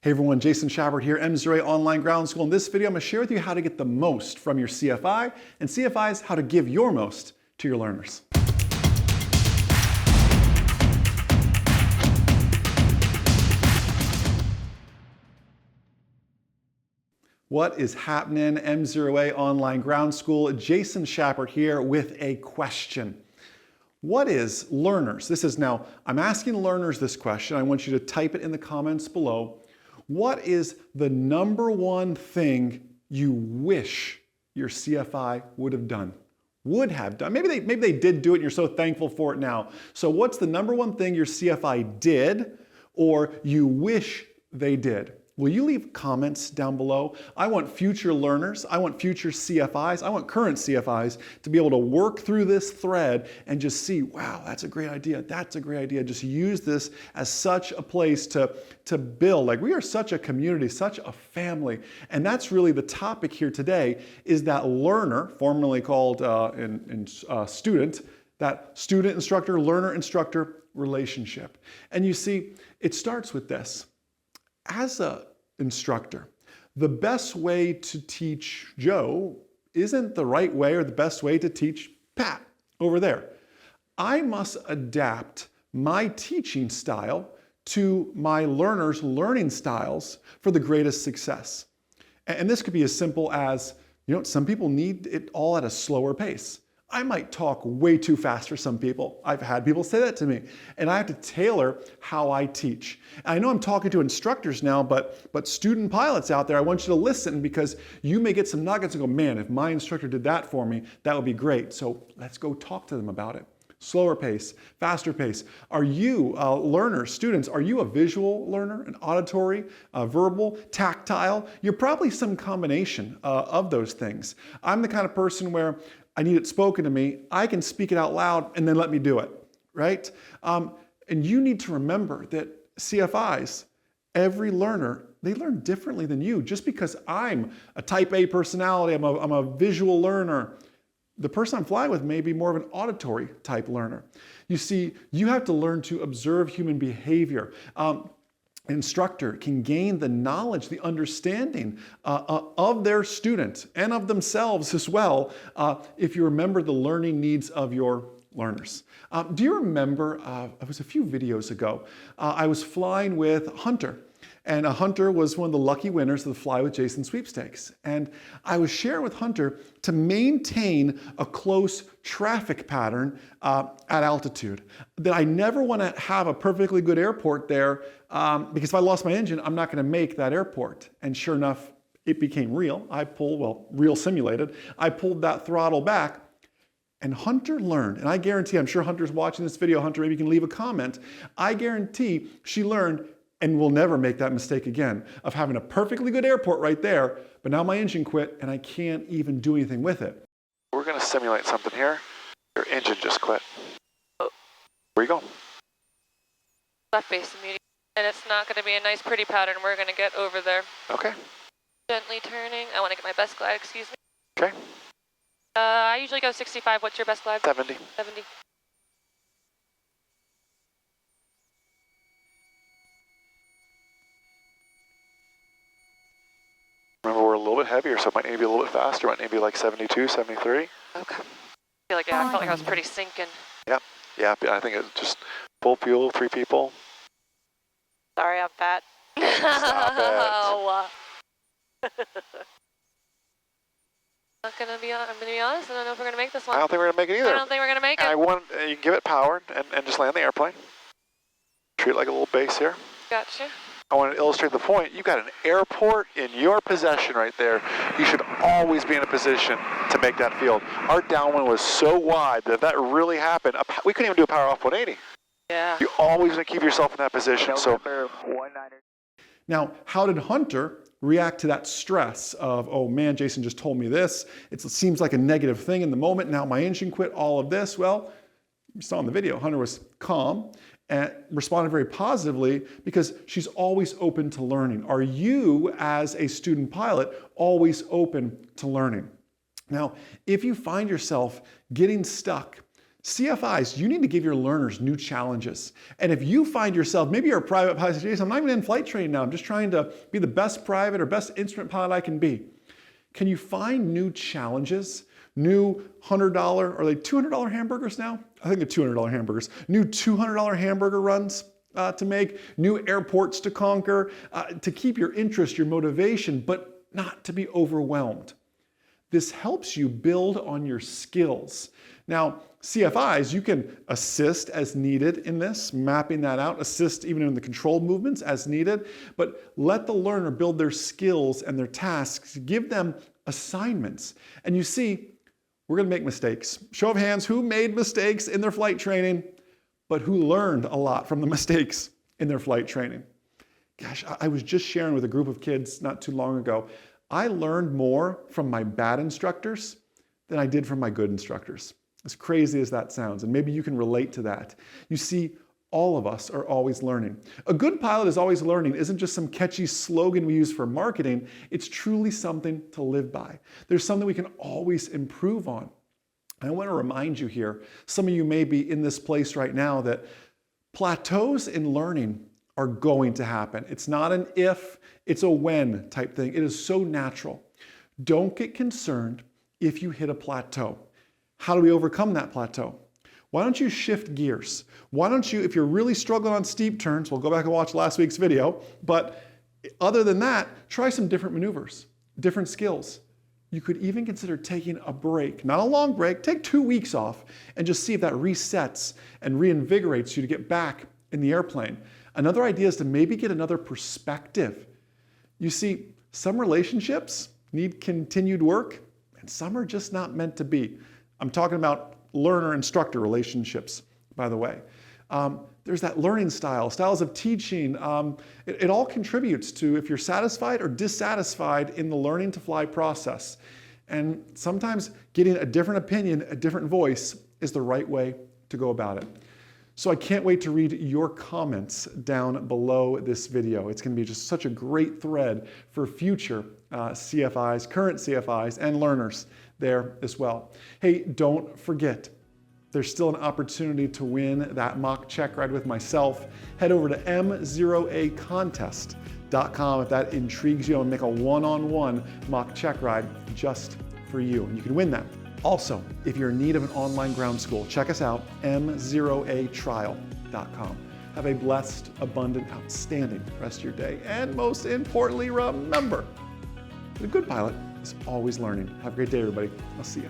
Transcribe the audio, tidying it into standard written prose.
Hey everyone, Jason Schabbert here, MzeroA Online Ground School. In this video, I'm going to share with you how to get the most from your CFI, and CFIs how to give your most to your learners. What is happening? MzeroA Online Ground School. Jason Schabbert here with a question. What is learners? I'm asking learners this question. I want you to type it in the comments below. What is the number one thing you wish your CFI would have done? Maybe they did do it and you're so thankful for it now. So what's the number one thing your CFI did or you wish they did? Will you leave comments down below? I want future learners, I want future CFIs, I want current CFIs to be able to work through this thread and just see, wow, that's a great idea, that's a great idea. Just use this as such a place to build. Like, we are such a community, such a family. And that's really the topic here today, is that learner, formerly called student, that student instructor, learner instructor relationship. And you see, it starts with this. As an instructor, the best way to teach Joe isn't the right way or the best way to teach Pat over there. I must adapt my teaching style to my learners' learning styles for the greatest success. And this could be as simple as, some people need it all at a slower pace. I might talk way too fast for some people. I've had people say that to me, and I have to tailor how I teach. And I know I'm talking to instructors now, but student pilots out there, I want you to listen, because you may get some nuggets and go, man, if my instructor did that for me, that would be great. So let's go talk to them about it. Slower pace, faster pace. Are you learners, students, are you a visual learner, an auditory, verbal, tactile? You're probably some combination of those things. I'm the kind of person where I need it spoken to me, I can speak it out loud, and then let me do it, right? And you need to remember that CFIs, every learner, they learn differently than you. Just because I'm a type A personality, I'm a visual learner, the person I'm flying with may be more of an auditory type learner. You see, you have to learn to observe human behavior. An instructor can gain the knowledge, the understanding of their student and of themselves as well, if you remember the learning needs of your learners. Do you remember, it was a few videos ago, I was flying with Hunter. And Hunter was one of the lucky winners of the Fly with Jason sweepstakes. And I was sharing with Hunter to maintain a close traffic pattern at altitude. That I never want to have a perfectly good airport there, because if I lost my engine, I'm not going to make that airport. And sure enough, it became real. Real simulated. I pulled that throttle back. And Hunter learned, and I guarantee, I'm sure Hunter's watching this video, Hunter, maybe you can leave a comment. I guarantee she learned, and will never make that mistake again, of having a perfectly good airport right there, but now my engine quit and I can't even do anything with it. We're going to simulate something here. Your engine just quit. Oh. Where you going? Left base immediately. And it's not going to be a nice pretty pattern. We're going to get over there. Okay. Gently turning. I want to get my best glide, excuse me. Okay. I usually go 65. What's your best glide? 70. 70. Remember, we're a little bit heavier, so it might need to be a little bit faster. It might need to be like 72, 73. Okay. I felt like I was pretty sinking. Yep. Yeah, I think it's just full fuel, 3 people. Sorry, I'm fat. Stop it. I'm gonna be honest, I don't know if we're gonna make this one. I don't think we're gonna make it either. I don't think we're gonna make it. I want you can give it power and just land the airplane. Treat it like a little base here. Gotcha. I want to illustrate the point. You've got an airport in your possession right there. You should always be in a position to make that field. Our downwind was so wide that if that really happened, we couldn't even do a power off 180. Yeah. You always want to keep yourself in that position. So. Now, how did Hunter react to that stress of, oh man, Jason just told me this. It seems like a negative thing in the moment. Now my engine quit, all of this. Well, you saw in the video, Hunter was calm and responded very positively because she's always open to learning. Are you, as a student pilot, always open to learning? Now, if you find yourself getting stuck, CFIs, you need to give your learners new challenges. And if you find yourself, maybe you're a private pilot, Jason, I'm not even in flight training now, I'm just trying to be the best private or best instrument pilot I can be. Can you find new challenges? New $100, are they $200 hamburgers now? I think they're $200 hamburgers. New $200 hamburger runs to make, new airports to conquer, to keep your interest, your motivation, but not to be overwhelmed. This helps you build on your skills. Now, CFIs, you can assist as needed in this, mapping that out, assist even in the controlled movements as needed, but let the learner build their skills and their tasks, give them assignments. And you see, we're gonna make mistakes. Show of hands, who made mistakes in their flight training, but who learned a lot from the mistakes in their flight training? Gosh, I was just sharing with a group of kids not too long ago. I learned more from my bad instructors than I did from my good instructors. As crazy as that sounds, and maybe you can relate to that. You see, all of us are always learning. A good pilot is always learning isn't just some catchy slogan we use for marketing, it's truly something to live by. There's something we can always improve on. And I want to remind you here, some of you may be in this place right now, that plateaus in learning are going to happen. It's not an if, it's a when type thing. It is so natural. Don't get concerned if you hit a plateau. How do we overcome that plateau? Why don't you shift gears? Why don't you, if you're really struggling on steep turns, we'll go back and watch last week's video, but other than that, try some different maneuvers, different skills. You could even consider taking a break, not a long break, take 2 weeks off and just see if that resets and reinvigorates you to get back in the airplane. Another idea is to maybe get another perspective. You see, some relationships need continued work and some are just not meant to be. I'm talking about learner-instructor relationships, by the way. There's that learning style, styles of teaching. It all contributes to if you're satisfied or dissatisfied in the learning to fly process. And sometimes getting a different opinion, a different voice is the right way to go about it. So I can't wait to read your comments down below this video. It's going to be just such a great thread for future CFIs, current CFIs, and learners there as well. Hey, don't forget, there's still an opportunity to win that mock check ride with myself. Head over to MzeroAcontest.com if that intrigues you and make a one-on-one mock check ride just for you. And you can win that. Also, if you're in need of an online ground school, check us out, MzeroAtrial.com. Have a blessed, abundant, outstanding rest of your day. And most importantly, remember, the good pilot is always learning. Have a great day, everybody. I'll see you.